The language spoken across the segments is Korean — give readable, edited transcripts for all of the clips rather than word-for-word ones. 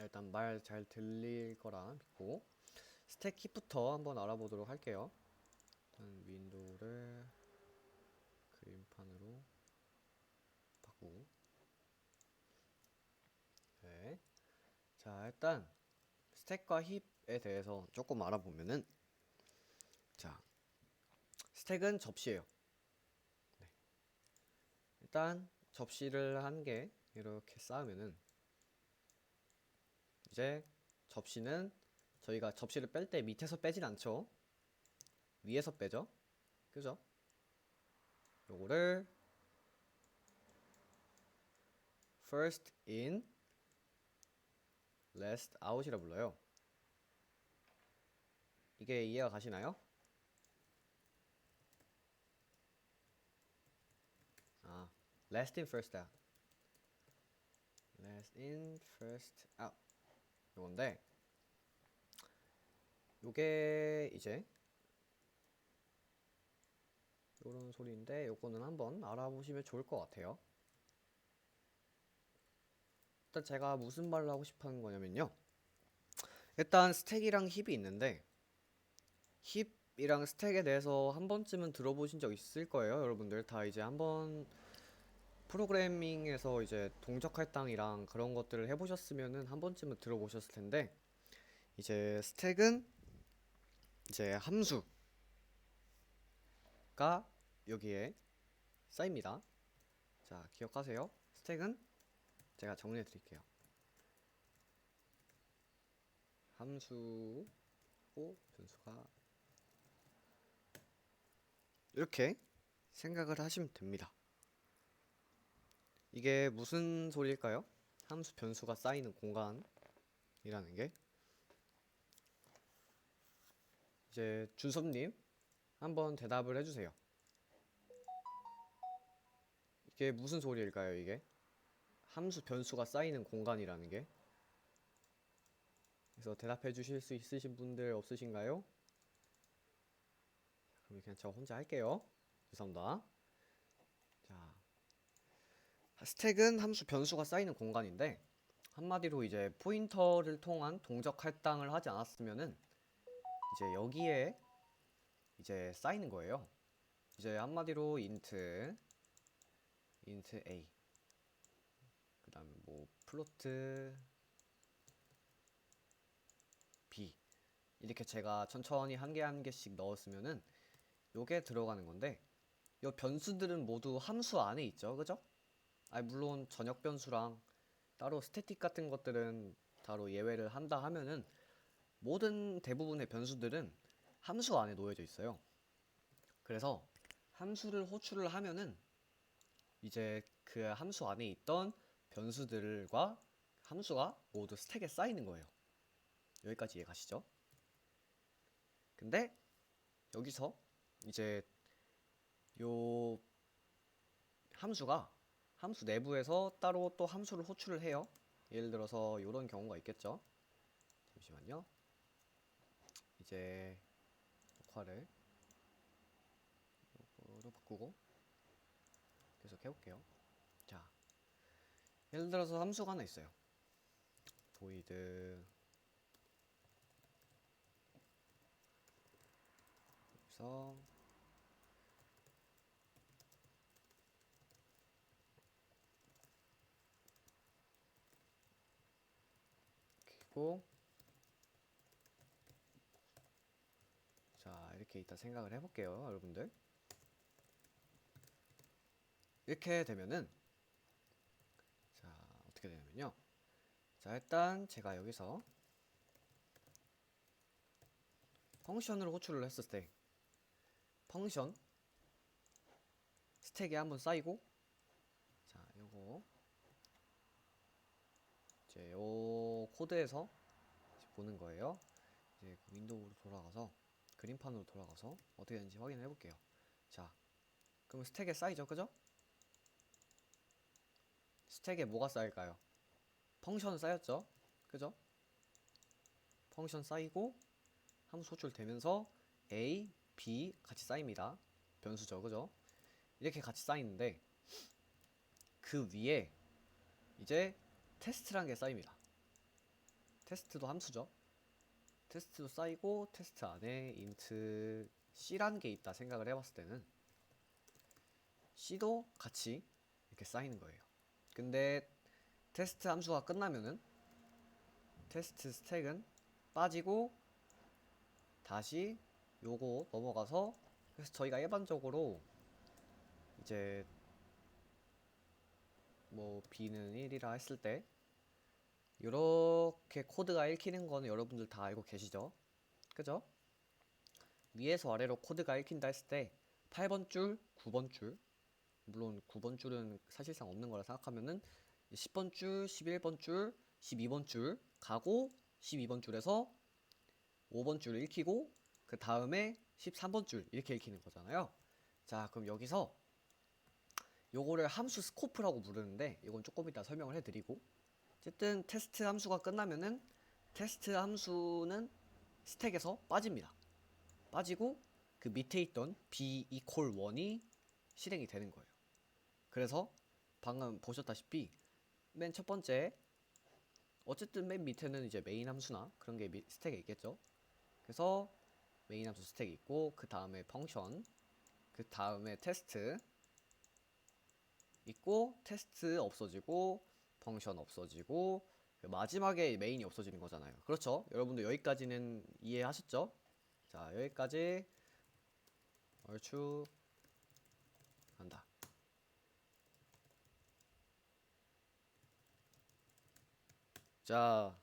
일단 말 잘 들릴 거라 믿고 스택 힙부터 한번 알아보도록 할게요. 일단 윈도우를 그림판으로 바꾸고. 네. 자, 일단 스택과 힙에 대해서 조금 알아보면은, 자, 스택은 접시예요. 네. 일단 접시를 한 개 이렇게 쌓으면은, 이제 접시는 저희가 접시를 뺄 때 밑에서 빼진 않죠. 위에서 빼죠. 그죠? 요거를 first in, last out이라 불러요. 이게 이해가 가시나요? 아, last in, first out. last in, first out. 요건데, 요게 이제 요런 소리인데, 요거는 한번 알아보시면 좋을 것 같아요. 일단 제가 무슨 말을 하고 싶어 하는 거냐면요. 일단 스택이랑 힙이 있는데, 힙이랑 스택에 대해서 한 번쯤은 들어보신 적 있을 거예요. 여러분들 다 이제 한번 프로그래밍에서 이제 동적 할당이랑 그런 것들을 해보셨으면은 한 번쯤은 들어보셨을 텐데, 이제 스택은 이제 함수가 여기에 쌓입니다. 자, 기억하세요. 스택은 제가 정리해 드릴게요. 함수고 변수가 이렇게 생각을 하시면 됩니다. 이게 무슨 소리일까요? 함수 변수가 쌓이는 공간이라는 게. 이제 준섭님 한번 대답을 해주세요. 이게 무슨 소리일까요? 이게 함수 변수가 쌓이는 공간이라는 게. 그래서 대답해 주실 수 있으신 분들 없으신가요? 그럼 그냥 저 혼자 할게요. 죄송합니다. 자, 스택은 함수 변수가 쌓이는 공간인데, 한마디로 이제 포인터를 통한 동적 할당을 하지 않았으면은 이제 여기에 이제 쌓이는 거예요. 이제 한마디로 인트 a, 그 다음에 뭐 플로트 b, 이렇게 제가 천천히 한 개 한 개씩 넣었으면은 요게 들어가는 건데, 요 변수들은 모두 함수 안에 있죠, 그죠? 아니 물론 전역 변수랑 따로 스태틱 같은 것들은 따로 예외를 한다 하면은 모든 대부분의 변수들은 함수 안에 놓여져 있어요. 그래서 함수를 호출을 하면은 이제 그 함수 안에 있던 변수들과 함수가 모두 스택에 쌓이는 거예요. 여기까지 이해 가시죠? 근데 여기서 이제 요 함수가 함수 내부에서 따로 또 함수를 호출을 해요. 예를 들어서 이런 경우가 있겠죠. 잠시만요. 이제 역할을 이거로 바꾸고 계속 해볼게요. 자, 예를 들어서 함수가 하나 있어요. void 그래서 그리고 자, 이렇게 이따 생각을 해볼게요, 여러분들. 이렇게 되면은 자, 어떻게 되냐면요. 자, 일단 제가 여기서 펑션을 호출을 했을 때 펑션 스택에 한번 쌓이고, 자, 요거 이제 요 코드에서 이제 보는 거예요. 이제 윈도우로 돌아가서 그림판으로 돌아가서 어떻게 되는지 확인해 볼게요. 자, 그럼 스택에 쌓이죠, 그죠? 스택에 뭐가 쌓일까요? 펑션 쌓였죠, 그죠? 펑션 쌓이고 함수 호출되면서 A, B 같이 쌓입니다. 변수죠, 그죠? 이렇게 같이 쌓이는데 그 위에 이제 테스트란 게 쌓입니다. 테스트도 함수죠. 테스트도 쌓이고 테스트 안에 int c라는 게 있다 생각을 해봤을 때는 c도 같이 이렇게 쌓이는 거예요. 근데 테스트 함수가 끝나면은 테스트 스택은 빠지고 다시 요거 넘어가서, 그래서 저희가 일반적으로 이제 뭐 b는 1이라 했을 때 이렇게 코드가 읽히는 거는 여러분들 다 알고 계시죠? 그죠? 위에서 아래로 코드가 읽힌다 했을 때 8번 줄, 9번 줄, 물론 9번 줄은 사실상 없는 거라 생각하면은 10번 줄, 11번 줄, 12번 줄 가고 12번 줄에서 5번 줄 읽히고 그 다음에 13번 줄 이렇게 읽히는 거잖아요. 자, 그럼 여기서 요거를 함수 스코프라고 부르는데 이건 조금 이따 설명을 해드리고, 어쨌든 테스트 함수가 끝나면은 테스트 함수는 스택에서 빠집니다. 빠지고 그 밑에 있던 b equal 1이 실행이 되는 거예요. 그래서 방금 보셨다시피 맨 첫 번째, 어쨌든 맨 밑에는 이제 메인 함수나 그런 게 스택에 있겠죠. 그래서 메인 함수 스택이 있고 그 다음에 펑션, 그 다음에 테스트 있고 테스트 없어지고 펑션 없어지고 마지막에 메인이 없어지는 거잖아요. 그렇죠? 여러분들 여기까지는 이해하셨죠? 자, 여기까지 얼추 간다. 자,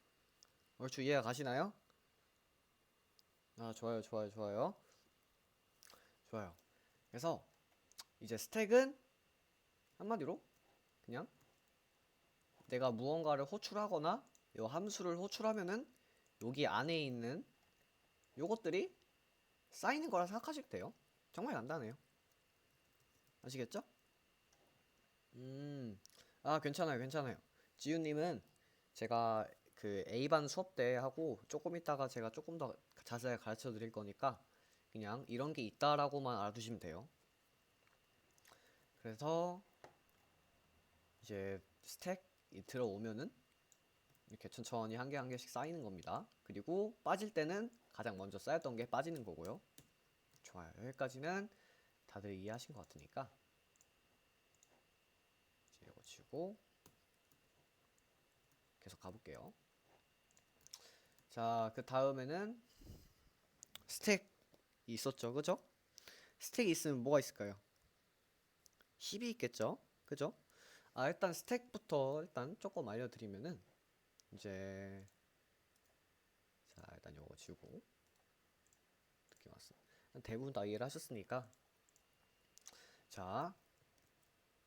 얼추 이해가 가시나요? 아, 좋아요, 좋아요, 좋아요. 좋아요. 그래서 이제 스택은 한마디로 그냥 내가 무언가를 호출하거나 요 함수를 호출하면은 여기 안에 있는 요것들이 쌓이는 거라 생각하시면 돼요. 정말 간단해요. 아시겠죠? 아, 괜찮아요, 괜찮아요. 지윤님은 제가 그 A반 수업 때 하고 조금 있다가 제가 조금 더 자세히 가르쳐 드릴 거니까 그냥 이런 게 있다라고만 알아두시면 돼요. 그래서 이제 스택이 들어오면은 이렇게 천천히 한 개 한 개씩 쌓이는 겁니다. 그리고 빠질 때는 가장 먼저 쌓였던 게 빠지는 거고요. 좋아요. 여기까지는 다들 이해하신 것 같으니까 이제 이거 치고 계속 가볼게요. 자, 그 다음에는 스택이 있었죠, 그죠? 스택이 있으면 뭐가 있을까요? 힙이 있겠죠, 그죠? 아, 일단 스택부터 일단 조금 알려드리면은 이제, 자, 일단 요거 지우고 어떻게 왔어? 대부분 다 이해를 하셨으니까, 자,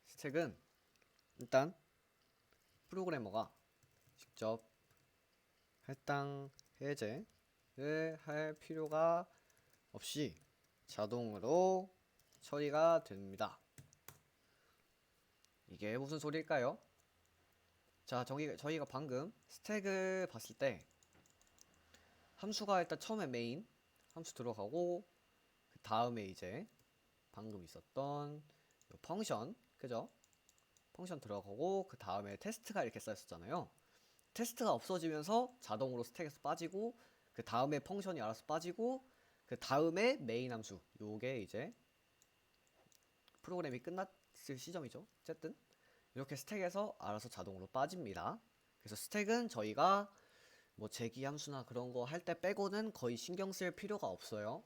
스택은 일단 프로그래머가 직접 할당 해제를 할 필요가 없이 자동으로 처리가 됩니다. 이게 무슨 소리일까요? 자, 저희가 방금 스택을 봤을 때 함수가 일단 처음에 메인 함수 들어가고 그 다음에 이제 방금 있었던 펑션, 그죠? 펑션 들어가고 그 다음에 테스트가 이렇게 쌓였었잖아요. 테스트가 없어지면서 자동으로 스택에서 빠지고 그 다음에 펑션이 알아서 빠지고 그 다음에 메인 함수, 요게 이제 프로그램이 끝났을 시점이죠. 어쨌든 이렇게 스택에서 알아서 자동으로 빠집니다. 그래서 스택은 저희가 뭐 재기 함수나 그런 거 할 때 빼고는 거의 신경 쓸 필요가 없어요.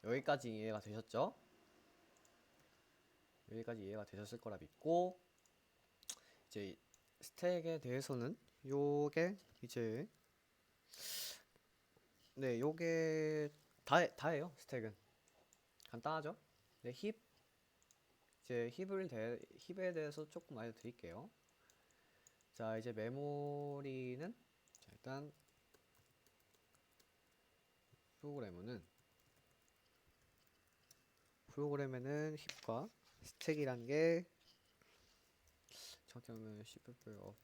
여기까지 이해가 되셨죠? 여기까지 이해가 되셨을 거라 믿고, 이제 스택에 대해서는 요게 이제, 네, 요게 다예요. 스택은 간단하죠? 네, 이제 힙에 대해서 조금 알려드릴게요. 자, 이제 메모리는, 자, 일단 프로그램에는 힙과 스택이란 게 정확히 하면 CPU요.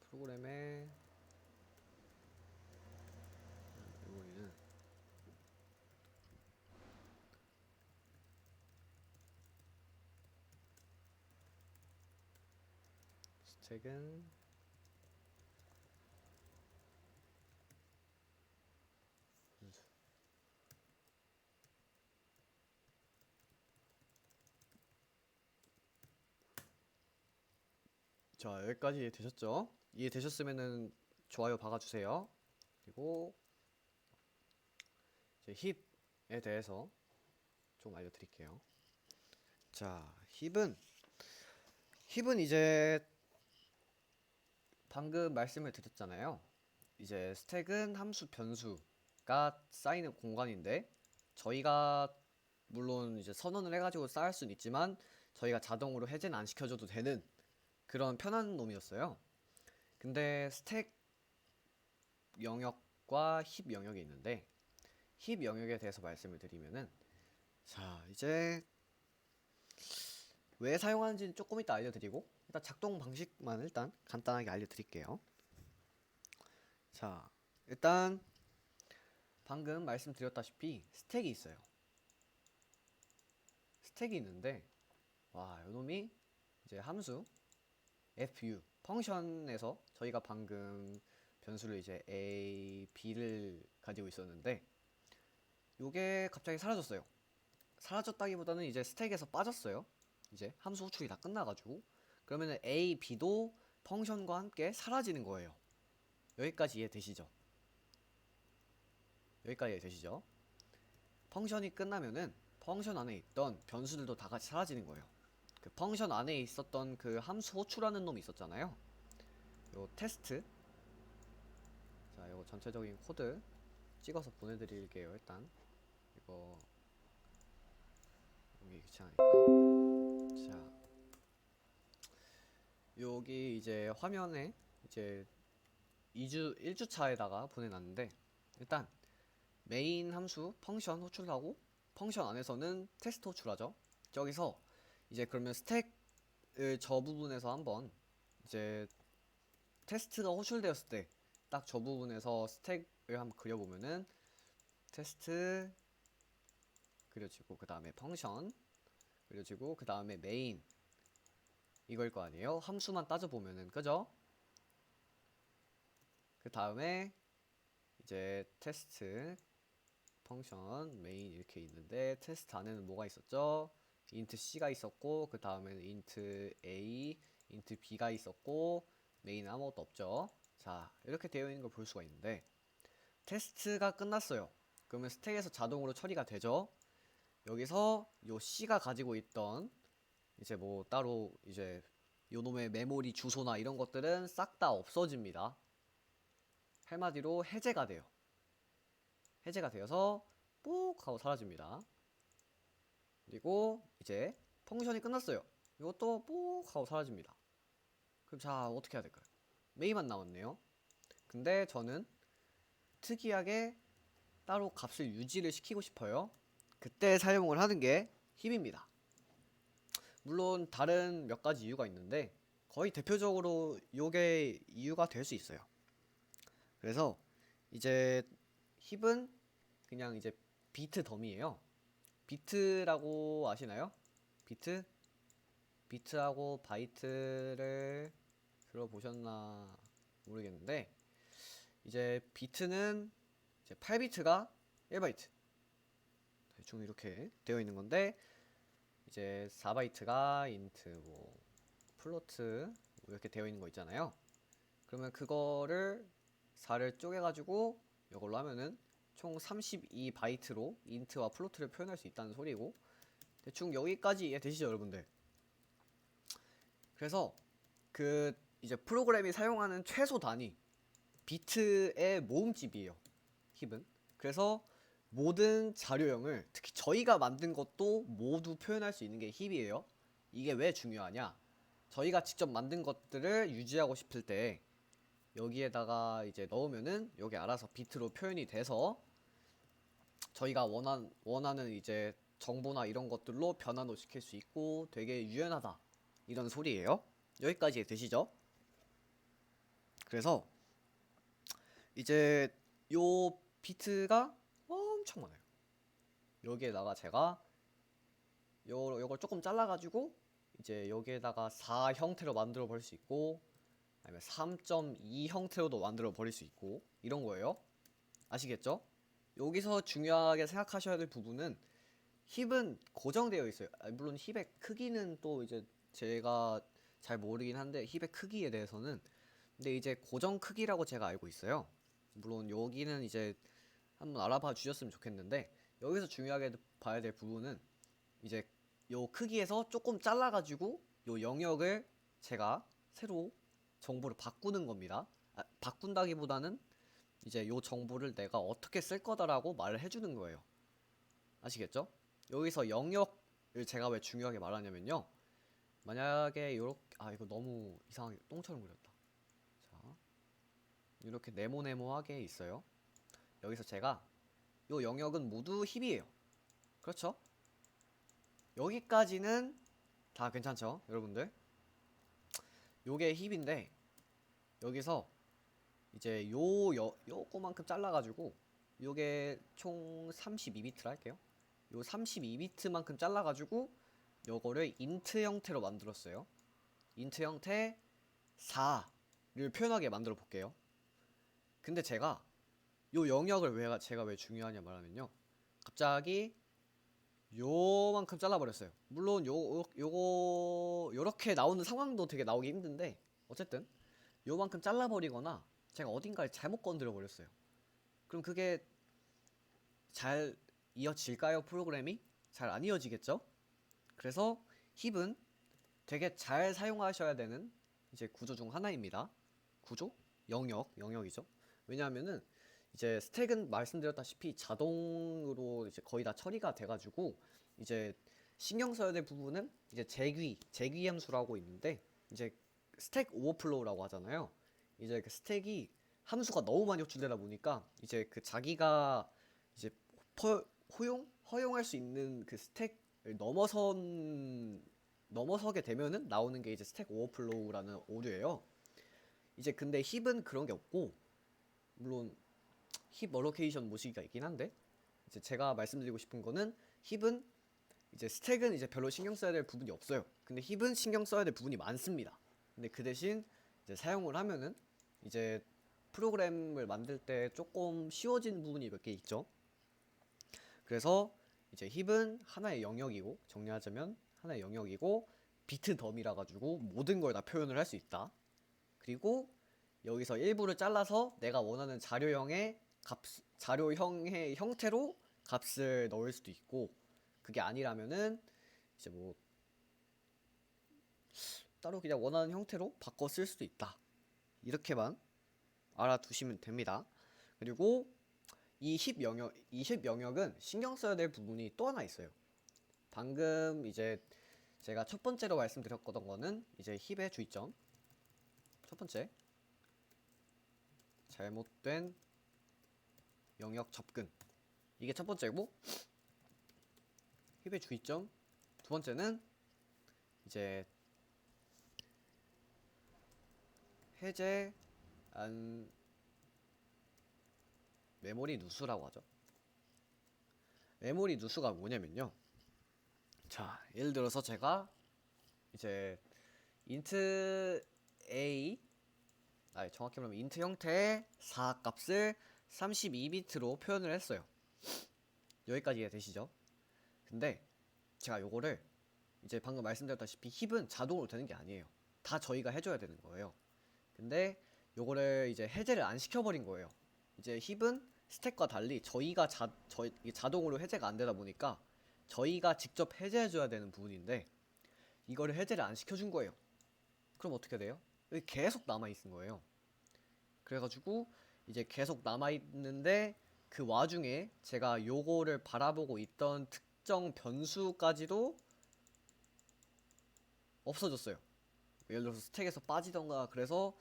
프로그램의 메모리는 스택은 분수. 자, 여기까지 이해되셨죠? 이해되셨으면은 좋아요 박아주세요. 그리고 이제 힙에 대해서 좀 알려드릴게요. 자, 힙은 이제 방금 말씀을 드렸잖아요. 이제 스택은 함수 변수가 쌓이는 공간인데 저희가 물론 이제 선언을 해가지고 쌓을 수는 있지만 저희가 자동으로 해제는 안 시켜줘도 되는 그런 편한 놈이었어요. 근데 스택 영역과 힙 영역이 있는데 힙 영역에 대해서 말씀을 드리면은 자 이제 왜 사용하는지는 조금 이따 알려드리고 일단 작동 방식만 일단 간단하게 알려드릴게요. 자 일단 방금 말씀드렸다시피 스택이 있어요. 스택이 있는데 와 요놈이 이제 함수 fu 펑션에서 저희가 방금 변수를 이제 a, b를 가지고 있었는데 요게 갑자기 사라졌어요. 사라졌다기보다는 이제 스택에서 빠졌어요. 이제 함수 호출이 다 끝나가지고 그러면은 a, b도 펑션과 함께 사라지는 거예요. 여기까지 이해되시죠? 여기까지 이해되시죠? 펑션이 끝나면은 펑션 안에 있던 변수들도 다 같이 사라지는 거예요. 그 펑션 안에 있었던 그 함수 호출하는 놈이 있었잖아요. 요 테스트. 자, 이거 전체적인 코드 찍어서 보내드릴게요. 일단 이거 여기 귀찮으니까. 자, 여기 이제 화면에 이제 1주차에다가 보내놨는데 일단 메인 함수 펑션 호출하고 펑션 안에서는 테스트 호출하죠. 저기서 이제 그러면 스택을 저 부분에서 한번 이제 테스트가 호출되었을 때 딱 저 부분에서 스택을 한번 그려보면은 테스트 그려지고 그 다음에 펑션 그려지고 그 다음에 메인 이걸 거 아니에요? 함수만 따져보면은 그죠? 그 다음에 이제 테스트 펑션 메인 이렇게 있는데 테스트 안에는 뭐가 있었죠? int c가 있었고 그 다음에는 int a, int b가 있었고 메인은 아무것도 없죠. 자 이렇게 되어 있는 걸 볼 수가 있는데 테스트가 끝났어요. 그러면 스택에서 자동으로 처리가 되죠. 여기서 요 c가 가지고 있던 이제 뭐 따로 이제 요놈의 메모리 주소나 이런 것들은 싹 다 없어집니다. 한마디로 해제가 돼요. 해제가 되어서 뽁 하고 사라집니다. 그리고 이제 펑션이 끝났어요. 이것도 뽁 하고 사라집니다. 그럼 자 어떻게 해야 될까요? 메인만 남았네요. 근데 저는 특이하게 따로 값을 유지를 시키고 싶어요. 그때 사용을 하는 게 힙입니다. 물론 다른 몇 가지 이유가 있는데 거의 대표적으로 요게 이유가 될 수 있어요. 그래서 이제 힙은 그냥 이제 비트 덤이에요. 비트라고 아시나요? 비트? 비트하고 바이트를 들어보셨나 모르겠는데 이제 비트는 이제 8비트가 1바이트 대충 이렇게 되어 있는 건데 이제 4바이트가 인트 뭐 플로트 이렇게 되어 있는 거 있잖아요. 그러면 그거를 4를 쪼개가지고 이걸로 하면은 총 32바이트로 인트와 플로트를 표현할 수 있다는 소리고 대충 여기까지 이해되시죠 여러분들? 그래서 그 이제 프로그램이 사용하는 최소 단위 비트의 모음집이에요 힙은. 그래서 모든 자료형을 특히 저희가 만든 것도 모두 표현할 수 있는 게 힙이에요. 이게 왜 중요하냐, 저희가 직접 만든 것들을 유지하고 싶을 때 여기에다가 이제 넣으면은 여기 알아서 비트로 표현이 돼서 저희가 원하는 이제 정보나 이런 것들로 변환도 시킬 수 있고 되게 유연하다 이런 소리예요. 여기까지 되시죠? 그래서 이제 요 비트가 엄청 많아요. 여기에다가 제가 요걸 조금 잘라가지고 이제 여기에다가 4 형태로 만들어 볼 수 있고 아니면 3.2 형태로도 만들어 버릴 수 있고 이런 거예요. 아시겠죠? 여기서 중요하게 생각하셔야 될 부분은 힙은 고정되어 있어요. 물론 힙의 크기는 또 이제 제가 잘 모르긴 한데 힙의 크기에 대해서는 근데 이제 고정 크기라고 제가 알고 있어요. 물론 여기는 이제 한번 알아봐 주셨으면 좋겠는데 여기서 중요하게 봐야 될 부분은 이제 요 크기에서 조금 잘라가지고 요 영역을 제가 새로 정보를 바꾸는 겁니다. 바꾼다기보다는 이제 요 정보를 내가 어떻게 쓸 거다라고 말을 해주는 거예요. 아시겠죠? 여기서 영역을 제가 왜 중요하게 말하냐면요. 만약에 요렇게 이거 너무 이상하게 똥처럼 그렸다. 자, 이렇게 네모네모하게 있어요. 여기서 제가 요 영역은 모두 힙이에요. 그렇죠? 여기까지는 다 괜찮죠, 여러분들? 요게 힙인데 여기서 이제 요거만큼 잘라가지고 요게 총 32비트라 할게요. 요 32비트만큼 잘라가지고 요거를 인트 형태로 만들었어요. 인트 형태 4를 표현하게 만들어 볼게요. 근데 제가 요 영역을 제가 왜 중요하냐 말하면요. 갑자기 요만큼 잘라버렸어요. 물론 요거 요렇게 나오는 상황도 되게 나오기 힘든데 어쨌든 요만큼 잘라버리거나 제가 어딘가를 잘못 건드려 버렸어요. 그럼 그게 잘 이어질까요? 프로그램이? 잘 안 이어지겠죠? 그래서 힙은 되게 잘 사용하셔야 되는 이제 구조 중 하나입니다. 구조? 영역이죠. 왜냐하면은 이제 스택은 말씀드렸다시피 자동으로 이제 거의 다 처리가 돼가지고 이제 신경 써야 될 부분은 이제 재귀 함수라고 있는데 이제 스택 오버플로우라고 하잖아요. 이제 그 스택이 함수가 너무 많이 호출되다 보니까 이제 그 자기가 이제 허용할 수 있는 그 스택을 넘어서게 되면은 나오는 게 이제 스택 오버플로우라는 오류예요. 이제 근데 힙은 그런 게 없고 물론 힙 어로케이션 모시기가 있긴 한데 이제 제가 말씀드리고 싶은 거는 힙은 이제 스택은 이제 별로 신경 써야 될 부분이 없어요. 근데 힙은 신경 써야 될 부분이 많습니다. 근데 그 대신 이제 사용을 하면은 이제 프로그램을 만들 때 조금 쉬워진 부분이 몇 개 있죠. 그래서 이제 힙은 하나의 영역이고 정리하자면 하나의 영역이고 비트 덤이라 가지고 모든 걸 다 표현을 할 수 있다. 그리고 여기서 일부를 잘라서 내가 원하는 자료형의 형태로 값을 넣을 수도 있고 그게 아니라면은 이제 뭐 따로 그냥 원하는 형태로 바꿔 쓸 수도 있다. 이렇게만 알아두시면 됩니다. 그리고 이 힙 영역은 신경 써야 될 부분이 또 하나 있어요. 방금 이제 제가 첫 번째로 말씀드렸던 거는 이제 힙의 주의점. 첫 번째. 잘못된 영역 접근. 이게 첫 번째고 힙의 주의점. 두 번째는 이제 해제한 메모리 누수라고 하죠. 메모리 누수가 뭐냐면요. 자, 예를 들어서 제가 이제 int a 정확히 말하면 int 형태의 4 값을 32비트로 표현을 했어요. 여기까지 이해되시죠? 근데 제가 요거를 이제 방금 말씀드렸다시피 힙은 자동으로 되는 게 아니에요. 다 저희가 해줘야 되는 거예요. 근데 요거를 이제 해제를 안 시켜버린 거예요. 이제 힙은 스택과 달리 자동으로 해제가 안 되다 보니까 저희가 직접 해제해줘야 되는 부분인데 이거를 해제를 안 시켜준 거예요. 그럼 어떻게 돼요? 여기 계속 남아있는 거예요. 그래가지고 이제 계속 남아있는데 그 와중에 제가 요거를 바라보고 있던 특정 변수까지도 없어졌어요. 예를 들어서 스택에서 빠지던가 그래서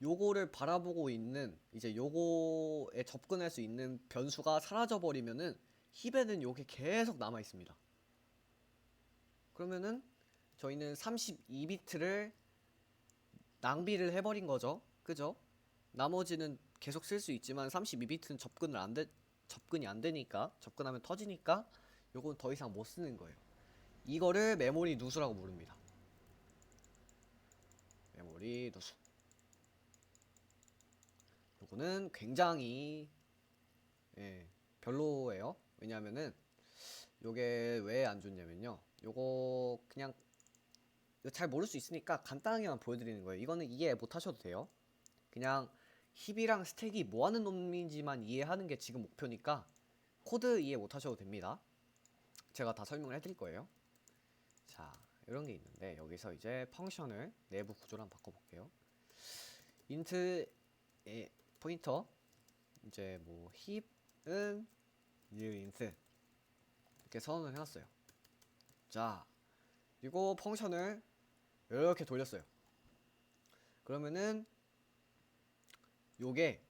요거를 바라보고 있는 이제 요거에 접근할 수 있는 변수가 사라져 버리면은 힙에는 요게 계속 남아 있습니다. 그러면은 저희는 32비트를 낭비를 해버린 거죠. 그죠? 나머지는 계속 쓸 수 있지만 32비트는 접근이 안 되니까 접근하면 터지니까 요건 더 이상 못 쓰는 거예요. 이거를 메모리 누수라고 부릅니다. 메모리 누수. 요거는 굉장히 별로예요. 왜냐하면은 요게 왜 안 좋냐면요, 요거 그냥 잘 모를 수 있으니까 간단하게만 보여드리는 거예요. 이거는 이해 못 하셔도 돼요. 그냥 힙이랑 스택이 뭐 하는 놈인지만 이해하는 게 지금 목표니까 코드 이해 못 하셔도 됩니다. 제가 다 설명을 해드릴 거예요. 자, 이런 게 있는데 여기서 이제 펑션을 내부 구조를 한번 바꿔볼게요. 인트의 포인터, 이제 뭐 힙은 new int 이렇게 선언을 해놨어요. 자, 그리고 펑션을 이렇게 돌렸어요. 그러면은 요게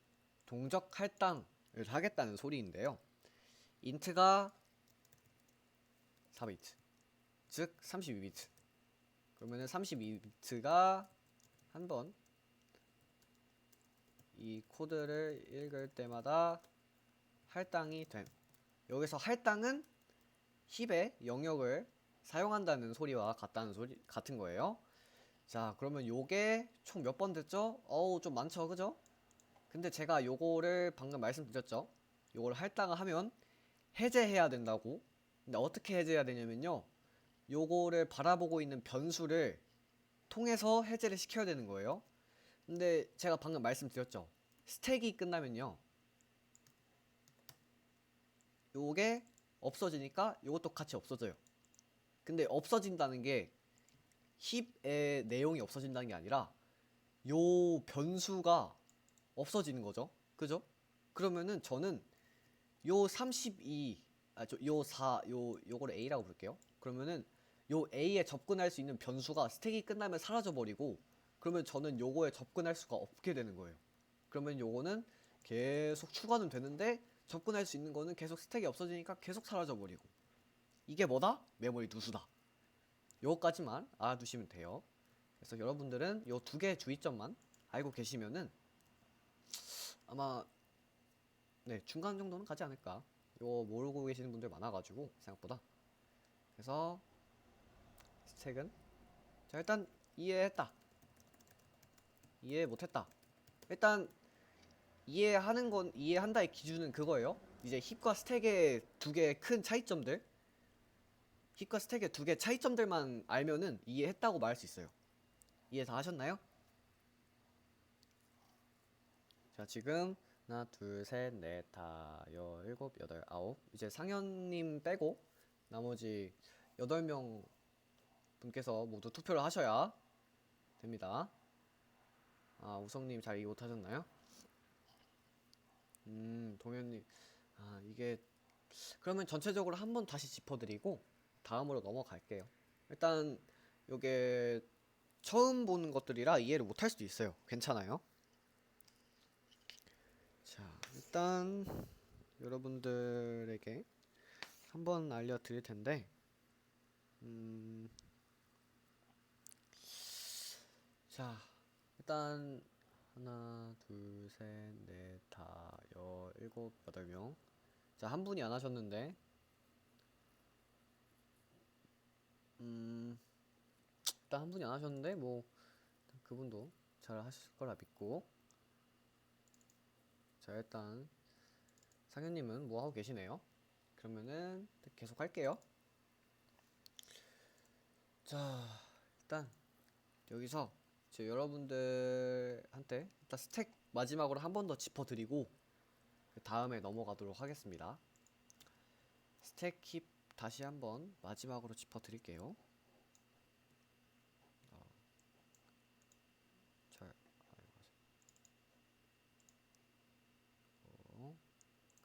동적 할당을 하겠다는 소리인데요. 인트가 4비트, 즉 32비트. 그러면은 32비트가 한번 이 코드를 읽을 때마다 할당이 됨. 여기서 할당은 힙의 영역을 사용한다는 소리와 같은 거예요. 자, 그러면 요게 총 몇 번 됐죠? 어우, 좀 많죠, 그죠? 근데 제가 요거를 방금 말씀드렸죠. 요걸 할당을 하면 해제해야 된다고. 근데 어떻게 해제해야 되냐면요, 요거를 바라보고 있는 변수를 통해서 해제를 시켜야 되는 거예요. 근데 제가 방금 말씀드렸죠, 스택이 끝나면요 요게 없어지니까 요것도 같이 없어져요. 근데 없어진다는 게 힙의 내용이 없어진다는 게 아니라 요 변수가 없어지는 거죠. 그죠? 그러면은 저는 요 32, 요 4, 요거를 A라고 볼게요. 그러면은 요 A에 접근할 수 있는 변수가 스택이 끝나면 사라져 버리고, 그러면 저는 요거에 접근할 수가 없게 되는 거예요. 그러면 요거는 계속 추가는 되는데 접근할 수 있는 거는 계속 스택이 없어지니까 계속 사라져 버리고. 이게 뭐다? 메모리 누수다. 요거까지만 알아두시면 돼요. 그래서 여러분들은 요 두 개의 주의점만 알고 계시면은 아마 중간 정도는 가지 않을까. 이거 모르고 계시는 분들 많아가지고 생각보다. 그래서 스택은, 자, 일단 이해했다, 이해 못했다. 일단 이해한다의 기준은 그거예요. 이제 힙과 스택의 두 개의 큰 차이점들, 힙과 스택의 두 개의 차이점들만 알면은 이해했다고 말할 수 있어요. 이해 다 하셨나요? 자, 지금 하나, 둘, 셋, 넷, 다, 일곱, 여덟, 아홉. 이제 상현님 빼고 나머지 8명 분께서 모두 투표를 하셔야 됩니다. 아, 우성님 잘 이해 못하셨나요? 동현님. 아, 이게 그러면 전체적으로 한번 다시 짚어드리고 다음으로 넘어갈게요. 일단 요게 처음 보는 것들이라 이해를 못할 수도 있어요. 괜찮아요. 자, 일단 여러분들에게 한번 알려드릴 텐데, 자, 일단 하나, 둘, 셋, 넷, 다, 일곱, 8명. 자, 한 분이 안 하셨는데, 일단 한 분이 안 하셨는데, 뭐 그분도 잘 하실 거라 믿고. 자, 일단 상현님은 뭐 하고 계시네요. 그러면은 계속 할게요. 자, 일단 여기서 제 여러분들한테 일단 스택 마지막으로 한 번 더 짚어드리고 그 다음에 넘어가도록 하겠습니다. 스택 힙 다시 한번 마지막으로 짚어드릴게요. 잘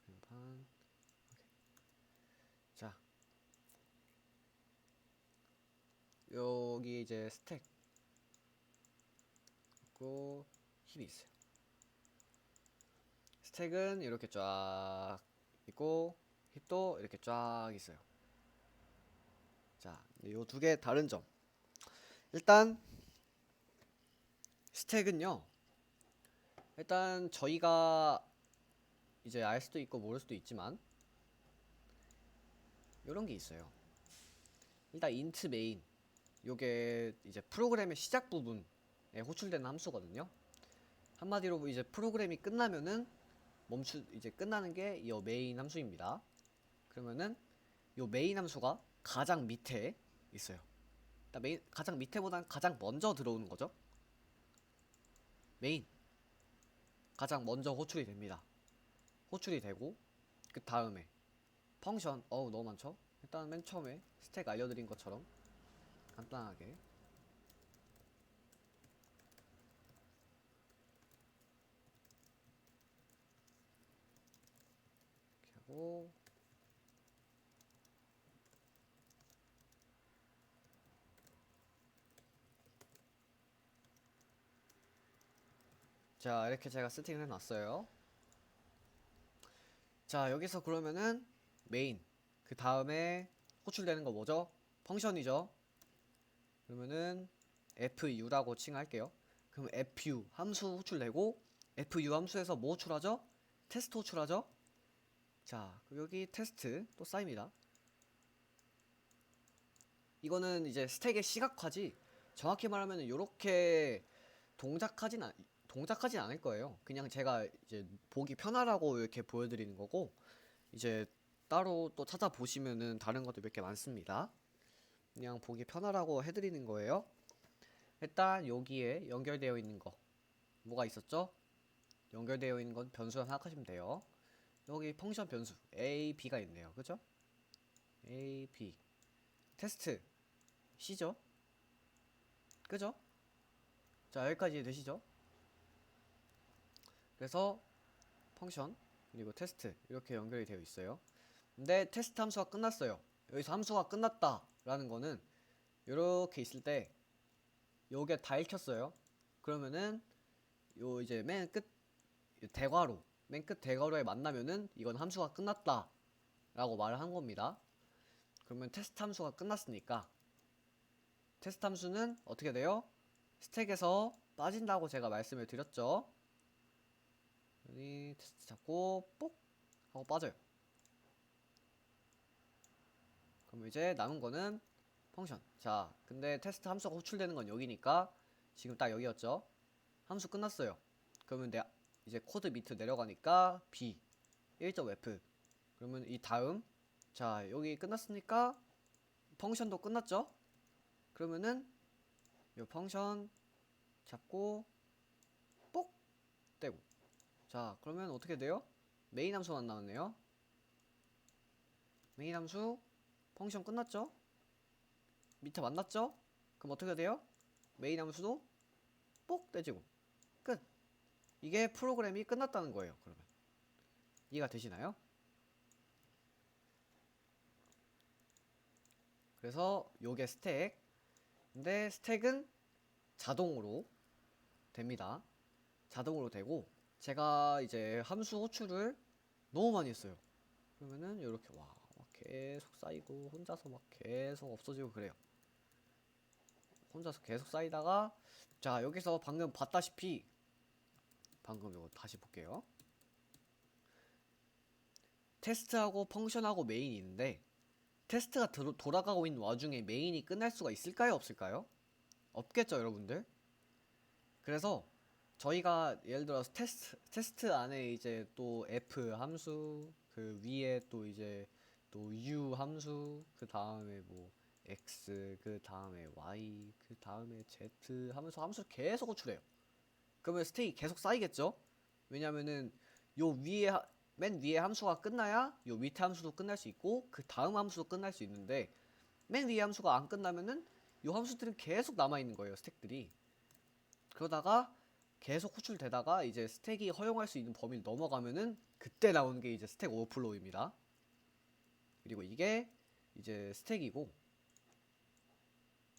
그림판. 자, 여기 이제 스택 있고 힙이 있어요. 스택은 이렇게 쫙 있고 힙도 이렇게 쫙 있어요. 자, 요 두 개 다른 점. 일단 스택은요, 일단 저희가 이제 알 수도 있고 모를 수도 있지만 요런 게 있어요. 일단 int main, 요게 이제 프로그램의 시작 부분에 호출되는 함수거든요. 한마디로 이제 프로그램이 끝나면은 이제 끝나는 게 이 메인 함수입니다. 그러면은 요 메인 함수가 가장 밑에 있어요. 가장 밑에보단 가장 먼저 들어오는 거죠. 메인 가장 먼저 호출이 됩니다. 호출이 되고 그 다음에 펑션 너무 많죠? 일단 맨 처음에 스택 알려드린 것처럼 간단하게 이렇게 하고 자 이렇게 제가 세팅을 해놨어요. 자 여기서 그러면은 메인 그 다음에 호출되는 거 뭐죠? 펑션이죠. 그러면은 fu라고 칭할게요. 그럼 fu 함수 호출되고 fu 함수에서 뭐 호출하죠? 테스트 호출하죠? 자 여기 테스트 또 쌓입니다. 이거는 이제 스택의 시각화지 정확히 말하면 이렇게 동작하진 않을 거예요. 그냥 제가 이제 보기 편하라고 이렇게 보여드리는 거고, 이제 따로 또 찾아보시면은 다른 것도 몇 개 많습니다. 그냥 보기 편하라고 해드리는 거예요. 일단 여기에 연결되어 있는 거 뭐가 있었죠? 연결되어 있는 건 변수라 생각하시면 돼요. 여기 펑션 변수 a, b가 있네요. 그죠? a, b 테스트 c죠? 그죠? 자 여기까지 되시죠? 그래서 펑션 그리고 테스트 이렇게 연결이 되어 있어요. 근데 테스트 함수가 끝났어요. 여기서 함수가 끝났다 라는 거는 이렇게 있을 때 요게 다 읽혔어요. 그러면은 요 이제 맨 끝 대괄호 맨 끝 대괄호에 만나면은 이건 함수가 끝났다 라고 말을 한 겁니다. 그러면 테스트 함수가 끝났으니까 테스트 함수는 어떻게 돼요? 스택에서 빠진다고 제가 말씀을 드렸죠. 여기 테스트 잡고 뽁 하고 빠져요. 그럼 이제 남은 거는 펑션. 자 근데 테스트 함수가 호출되는 건 여기니까 지금 딱 여기였죠. 함수 끝났어요. 그러면 내가 이제 코드 밑으로 내려가니까 b 1.f 그러면 이 다음 자 여기 끝났으니까 펑션도 끝났죠. 그러면은 이 펑션 잡고 뽁 떼고 자 그러면 어떻게 돼요? 메인 함수만 남았네요. 메인 함수 펑션 끝났죠? 밑에 만났죠? 그럼 어떻게 돼요? 메인 함수도 뽁 떼지고 끝. 이게 프로그램이 끝났다는 거예요. 그러면 이해가 되시나요? 그래서 요게 스택. 근데 스택은 자동으로 됩니다. 자동으로 되고 제가 이제 함수 호출을 너무 많이 했어요. 그러면은 이렇게 막 계속 쌓이고 혼자서 막 계속 없어지고 그래요. 혼자서 계속 쌓이다가 자 여기서 방금 봤다시피 방금 이거 다시 볼게요. 테스트하고 펑션하고 메인이 있는데 테스트가 돌아가고 있는 와중에 메인이 끝날 수가 있을까요? 없을까요? 없겠죠 여러분들. 그래서 저희가 예를 들어서 테스트 안에 이제 또 f 함수 그 위에 또 이제 또 u 함수 그 다음에 뭐 x 그 다음에 y 그 다음에 z 하면서 함수를 계속 호출해요. 그러면 스택이 계속 쌓이겠죠? 왜냐면은 요 위에 맨 위에 함수가 끝나야 요 밑에 함수도 끝날 수 있고 그 다음 함수도 끝날 수 있는데 맨 위에 함수가 안 끝나면은 요 함수들은 계속 남아 있는 거예요. 스택들이. 그러다가 계속 호출되다가 이제 스택이 허용할 수 있는 범위를 넘어가면은 그때 나오는 게 이제 스택 오버플로우입니다. 그리고 이게 이제 스택이고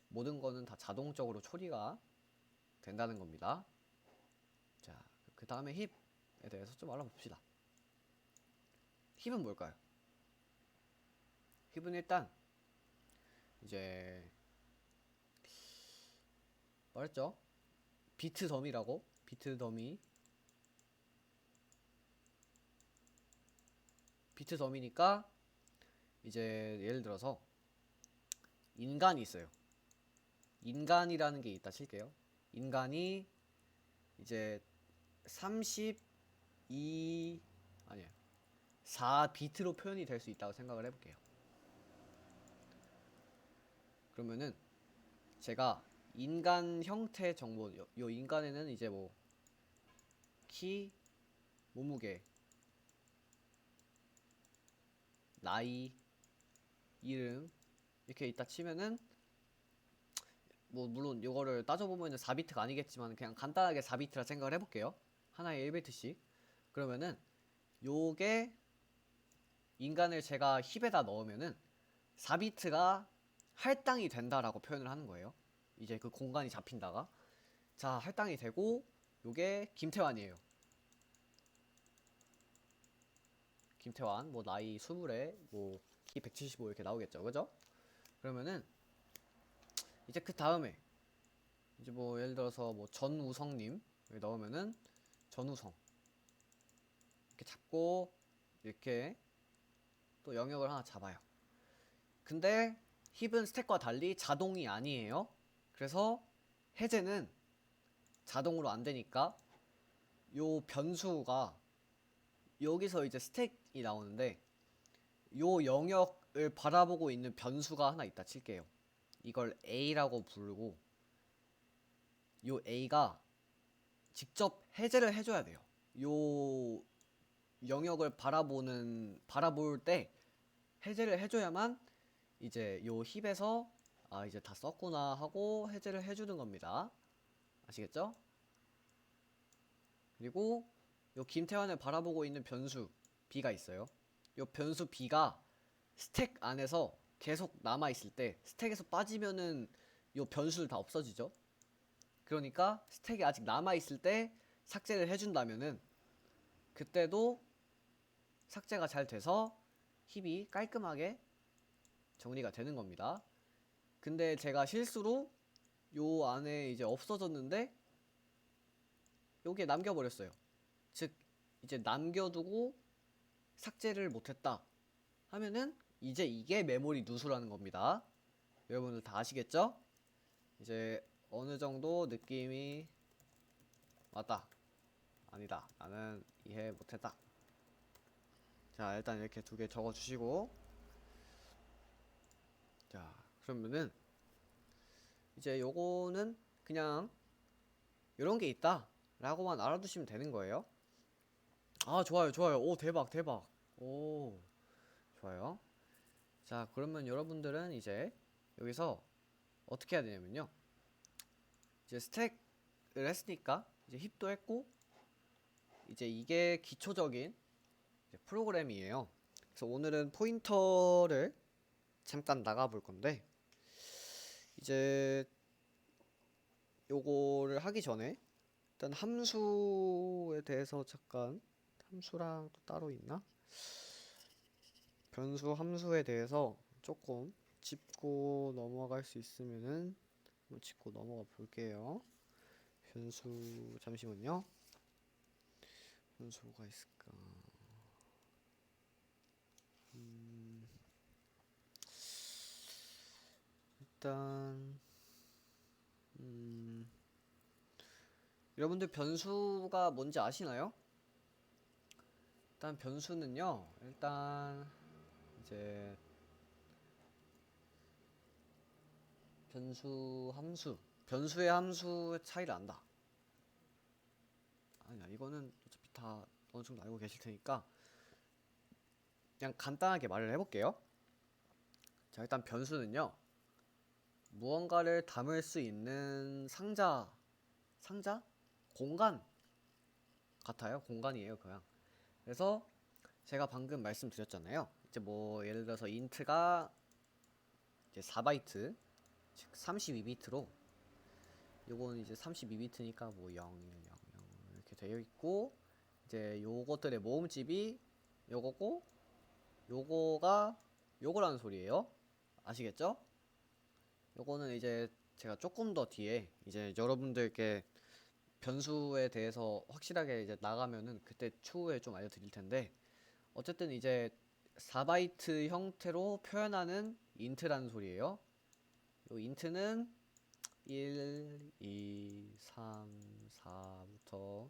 모든 거는 다 자동적으로 처리가 된다는 겁니다. 자, 그 다음에 힙에 대해서 좀 알아봅시다. 힙은 뭘까요? 힙은 일단 이제 말했죠? 비트 더미라고 비트 더미니까 이제 예를 들어서 인간이 있어요. 인간이라는 게 있다 칠게요. 인간이 이제 32 아니야 4비트로 표현이 될 수 있다고 생각을 해볼게요. 그러면은 제가 인간 형태 정보, 요 인간에는 이제 뭐 키, 몸무게, 나이, 이름 이렇게 있다 치면은 뭐 물론 요거를 따져보면은 4비트가 아니겠지만 그냥 간단하게 4비트라 생각을 해볼게요. 하나에 1비트씩. 그러면은 요게 인간을 제가 힙에다 넣으면은 4비트가 할당이 된다라고 표현을 하는 거예요. 이제 그 공간이 잡힌다가 자 할당이 되고 요게 김태환이에요. 김태환 뭐 나이 20에 뭐 키 175 이렇게 나오겠죠. 그죠? 그러면은 이제 그 다음에 이제 뭐 예를 들어서 뭐 전우성님 넣으면은 전우성 이렇게 잡고 이렇게 또 영역을 하나 잡아요. 근데 힙은 스택과 달리 자동이 아니에요. 그래서 해제는 자동으로 안 되니까 요 변수가 여기서 이제 스택이 나오는데 요 영역을 바라보고 있는 변수가 하나 있다 칠게요. 이걸 A라고 부르고 요 A가 직접 해제를 해줘야 돼요. 요 영역을 바라볼 때 해제를 해줘야만 이제 요 힙에서 아 이제 다 썼구나 하고 해제를 해주는 겁니다. 아시겠죠? 그리고 요 김태환을 바라보고 있는 변수 B가 있어요. 요 변수 B가 스택 안에서 계속 남아있을 때 스택에서 빠지면은 요 변수들 다 없어지죠. 그러니까 스택이 아직 남아있을 때 삭제를 해준다면은 그때도 삭제가 잘 돼서 힙이 깔끔하게 정리가 되는 겁니다. 근데 제가 실수로 요 안에 이제 없어졌는데 요게 남겨버렸어요. 즉 이제 남겨두고 삭제를 못했다 하면은 이제 이게 메모리 누수라는 겁니다. 여러분들 다 아시겠죠? 이제 어느 정도 느낌이 왔다. 아니다. 나는 이해 못했다. 자, 일단 이렇게 두 개 적어주시고. 자, 그러면은 이제 요거는 그냥 요런 게 있다 라고만 알아두시면 되는 거예요. 아, 좋아요, 좋아요. 오, 대박, 대박. 오, 좋아요. 자, 그러면 여러분들은 이제 여기서 어떻게 해야 되냐면요. 이제 스택을 했으니까 이제 힙도 했고 이제 이게 기초적인 이제 프로그램이에요. 그래서 오늘은 포인터를 잠깐 나가 볼 건데 이제 요거를 하기 전에 일단 함수에 대해서 잠깐 함수랑 또 따로 있나? 변수 함수에 대해서 조금 짚고 넘어갈 수 있으면은 짚고 넘어가 볼게요. 변수 잠시만요. 변수가 있을까? 일단 여러분들 변수가 뭔지 아시나요? 일단 변수는요. 일단 이제 변수의 함수의 차이를 안다. 아니야, 이거는 어차피 다 어느 정도 알고 계실 테니까 그냥 간단하게 말을 해볼게요. 자, 일단 변수는요. 무언가를 담을 수 있는 상자? 공간 같아요. 공간이에요, 그냥. 그래서 제가 방금 말씀드렸잖아요. 이제 뭐 예를 들어서 인트가 이제 4바이트, 즉 32비트로 요거는 이제 32비트니까 뭐 0, 1, 0, 0 이렇게 되어 있고 이제 요것들의 모음집이 요거고 요거가 요거라는 소리예요. 아시겠죠? 요거는 이제 제가 조금 더 뒤에 이제 여러분들께 변수에 대해서 확실하게 이제 나가면은 그때 추후에 좀 알려드릴 텐데 어쨌든 이제 4바이트 형태로 표현하는 인트라는 소리예요. 요 인트는 1, 2, 3, 4부터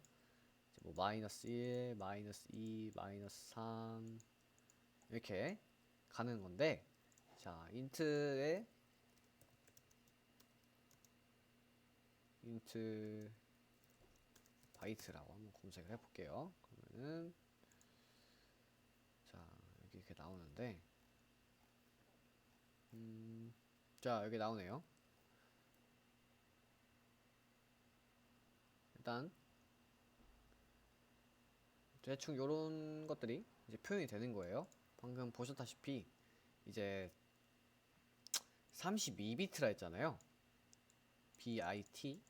뭐 마이너스 1, 마이너스 2, 마이너스 3 이렇게 가는 건데, 자 인트 바이트라고 한번 검색을 해볼게요. 그러면은 자 여기 이렇게 나오는데, 자 여기 나오네요. 일단 대충 요런 것들이 이제 표현이 되는 거예요. 방금 보셨다시피 이제 32비트라 했잖아요. BIT.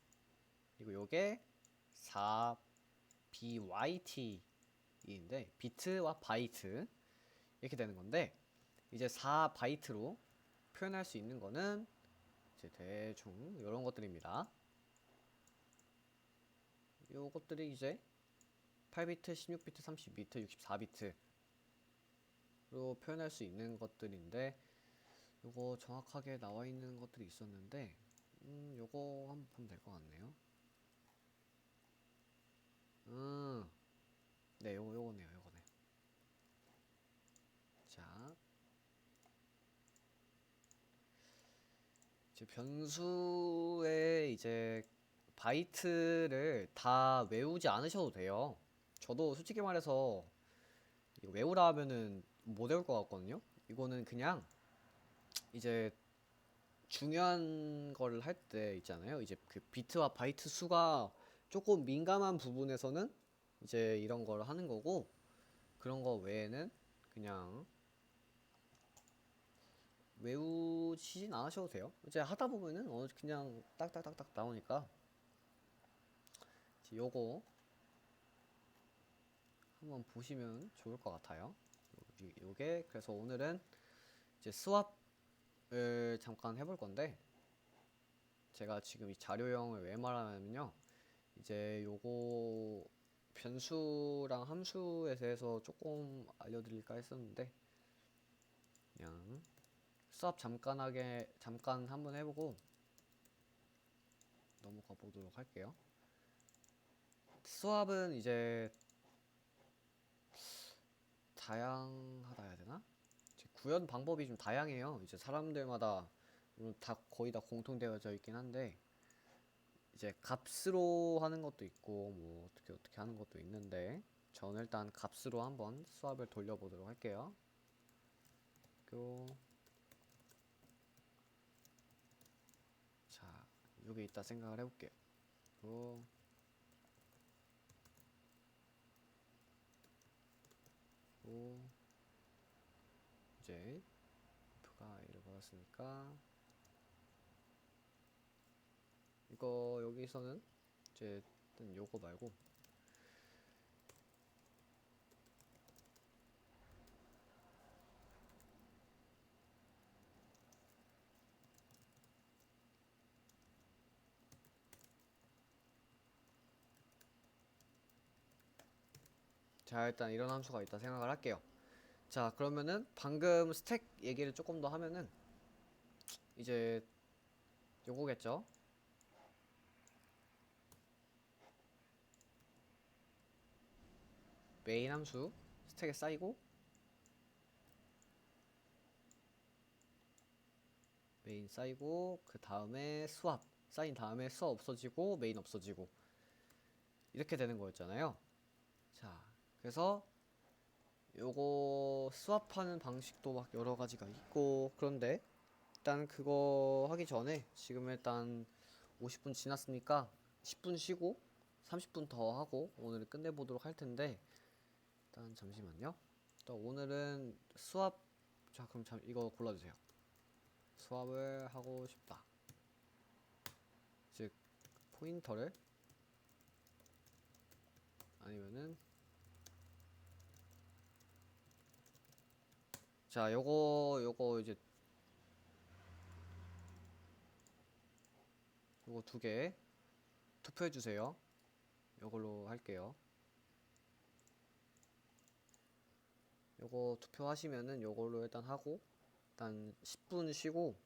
그리고 요게 4BYT인데 비트와 바이트 이렇게 되는 건데, 이제 4바이트로 표현할 수 있는 거는 이제 대충 요런 것들입니다. 요것들이 이제 8비트, 16비트, 32비트, 64비트로 표현할 수 있는 것들인데, 요거 정확하게 나와 있는 것들이 있었는데 요거 한번 보면 될 것 같네요. 네, 요거네요. 자, 이제 변수의 이제 바이트를 다 외우지 않으셔도 돼요. 저도 솔직히 말해서 이거 외우라 하면은 못 외울 것 같거든요. 이거는 그냥 이제 중요한 걸 할 때 있잖아요. 이제 그 비트와 바이트 수가 조금 민감한 부분에서는 이제 이런 걸 하는 거고, 그런 거 외에는 그냥 외우시진 않으셔도 돼요. 이제 하다 보면은 그냥 딱딱딱딱 나오니까, 이제 요거 한번 보시면 좋을 것 같아요. 요게 그래서 오늘은 이제 스왑을 잠깐 해볼 건데, 제가 지금 이 자료형을 왜 말하냐면요, 이제 요거 변수랑 함수에 대해서 조금 알려드릴까 했었는데, 그냥 수업 잠깐 한번 해보고 넘어가 보도록 할게요. 수업은 이제 다양하다 해야 되나? 구현 방법이 좀 다양해요. 이제 사람들마다 물론 다 거의 다 공통되어져 있긴 한데, 이제 값으로 하는 것도 있고 뭐 어떻게 하는 것도 있는데, 저는 일단 값으로 한번 수업을 돌려보도록 할게요. 자, 여기 있다 생각을 해볼게요. 이제 F가 1을 받았으니까 이거 여기서는 이제 일단 요거 말고 자 일단 이런 함수가 있다 생각을 할게요. 자 그러면은 방금 스택 얘기를 조금 더 하면은 이제 요거겠죠. 메인 함수 스택에 쌓이고, 메인 쌓이고 그 다음에 수압 쌓인 다음에 수압 없어지고 메인 없어지고 이렇게 되는 거였잖아요. 자 그래서 요거 수압하는 방식도 막 여러 가지가 있고, 그런데 일단 그거 하기 전에 지금 일단 50분 지났으니까 10분 쉬고 30분 더 하고 오늘 끝내보도록 할 텐데, 일단 잠시만요. 일단 오늘은 수압, 자 그럼 이거 골라주세요. 수압을 하고 싶다. 즉 포인터를 아니면은 자 요거 이제 요거 두 개 투표해 주세요. 요걸로 할게요. 요거 투표하시면은 요걸로 일단 하고 일단 10분 쉬고